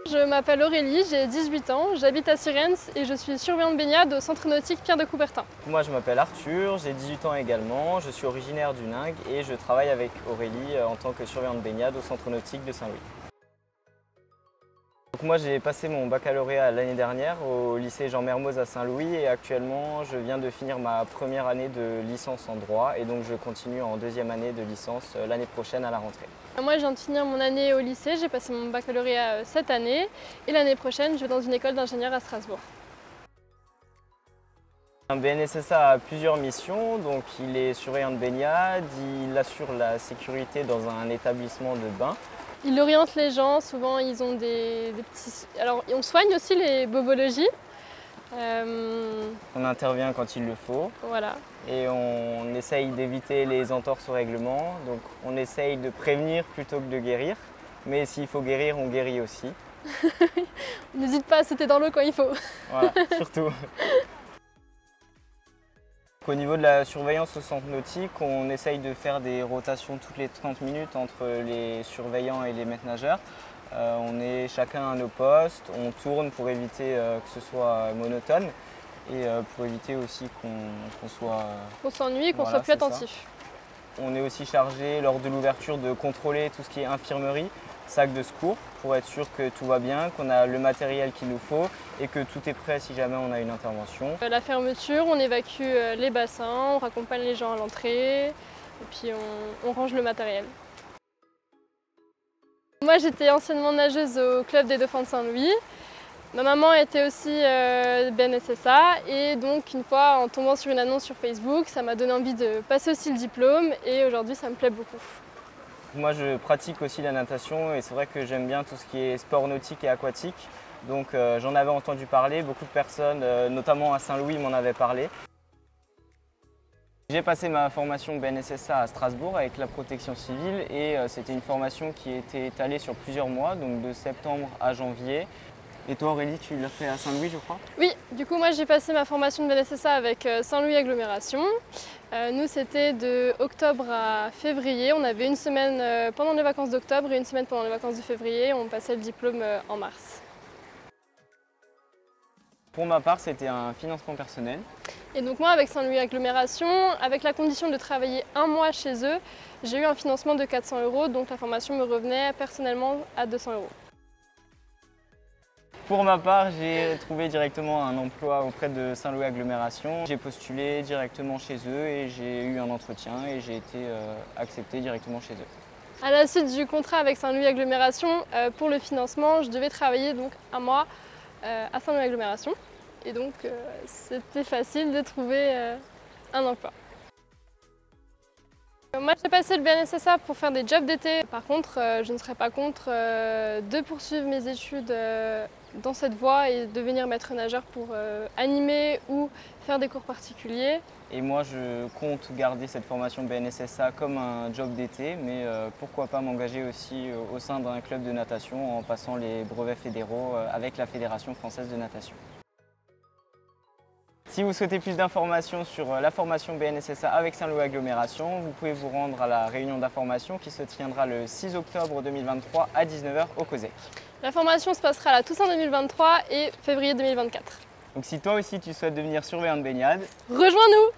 Je m'appelle Aurélie, j'ai 18 ans, j'habite à Sirens et je suis surveillante baignade au centre nautique Pierre de Coubertin. Moi je m'appelle Arthur, j'ai 18 ans également, je suis originaire du Ninghe et je travaille avec Aurélie en tant que surveillante baignade au centre nautique de Saint-Louis. Moi j'ai passé mon baccalauréat l'année dernière au lycée Jean Mermoz à Saint-Louis et actuellement je viens de finir ma première année de licence en droit et donc je continue en deuxième année de licence l'année prochaine à la rentrée. Moi je viens de finir mon année au lycée, j'ai passé mon baccalauréat cette année et l'année prochaine je vais dans une école d'ingénieur à Strasbourg. Un BNSSA a plusieurs missions, donc il est surveillant de baignade, il assure la sécurité dans un établissement de bain. Il oriente les gens, souvent ils ont des petits... Alors on soigne aussi les bobologies. On intervient quand il le faut. Voilà. Et on essaye d'éviter les entorses au règlement. Donc on essaye de prévenir plutôt que de guérir. Mais s'il faut guérir, on guérit aussi. N'hésite pas à sauter dans l'eau quand il faut. Voilà, surtout. Au niveau de la surveillance au centre nautique, on essaye de faire des rotations toutes les 30 minutes entre les surveillants et les maîtres nageurs. On est chacun à nos postes, on tourne pour éviter que ce soit monotone et pour éviter aussi qu'on soit... Qu'on s'ennuie, qu'on soit plus attentif. On est aussi chargé lors de l'ouverture de contrôler tout ce qui est infirmerie, sac de secours, pour être sûr que tout va bien, qu'on a le matériel qu'il nous faut et que tout est prêt si jamais on a une intervention. La fermeture, on évacue les bassins, on raccompagne les gens à l'entrée et puis on range le matériel. Moi j'étais anciennement nageuse au club des dauphins de Saint-Louis. Ma maman était aussi BNSSA et donc une fois en tombant sur une annonce sur Facebook, ça m'a donné envie de passer aussi le diplôme et aujourd'hui ça me plaît beaucoup. Moi je pratique aussi la natation et c'est vrai que j'aime bien tout ce qui est sport nautique et aquatique. Donc j'en avais entendu parler, beaucoup de personnes, notamment à Saint-Louis, m'en avaient parlé. J'ai passé ma formation BNSSA à Strasbourg avec la protection civile et c'était une formation qui était étalée sur plusieurs mois, donc de septembre à janvier. Et toi Aurélie, tu l'as fait à Saint-Louis je crois? Oui, du coup moi j'ai passé ma formation de BNSSA avec Saint-Louis Agglomération. Nous c'était de octobre à février, on avait une semaine pendant les vacances d'octobre et une semaine pendant les vacances de février, on passait le diplôme en mars. Pour ma part c'était un financement personnel. Et donc moi avec Saint-Louis Agglomération, avec la condition de travailler un mois chez eux, j'ai eu un financement de 400 €, donc la formation me revenait personnellement à 200 €. Pour ma part, j'ai trouvé directement un emploi auprès de Saint-Louis Agglomération. J'ai postulé directement chez eux et j'ai eu un entretien et j'ai été accepté directement chez eux. À la suite du contrat avec Saint-Louis Agglomération, pour le financement, je devais travailler donc un mois à Saint-Louis Agglomération. Et donc c'était facile de trouver un emploi. Moi j'ai passé le BNSSA pour faire des jobs d'été. Par contre, je ne serais pas contre de poursuivre mes études dans cette voie et devenir maître nageur pour animer ou faire des cours particuliers. Et moi je compte garder cette formation BNSSA comme un job d'été, mais pourquoi pas m'engager aussi au sein d'un club de natation en passant les brevets fédéraux avec la Fédération française de natation. Si vous souhaitez plus d'informations sur la formation BNSSA avec Saint-Louis Agglomération, vous pouvez vous rendre à la réunion d'information qui se tiendra le 6 octobre 2023 à 19 h au COSEC. La formation se passera à la Toussaint 2023 et février 2024. Donc si toi aussi tu souhaites devenir surveillant de baignade, rejoins-nous!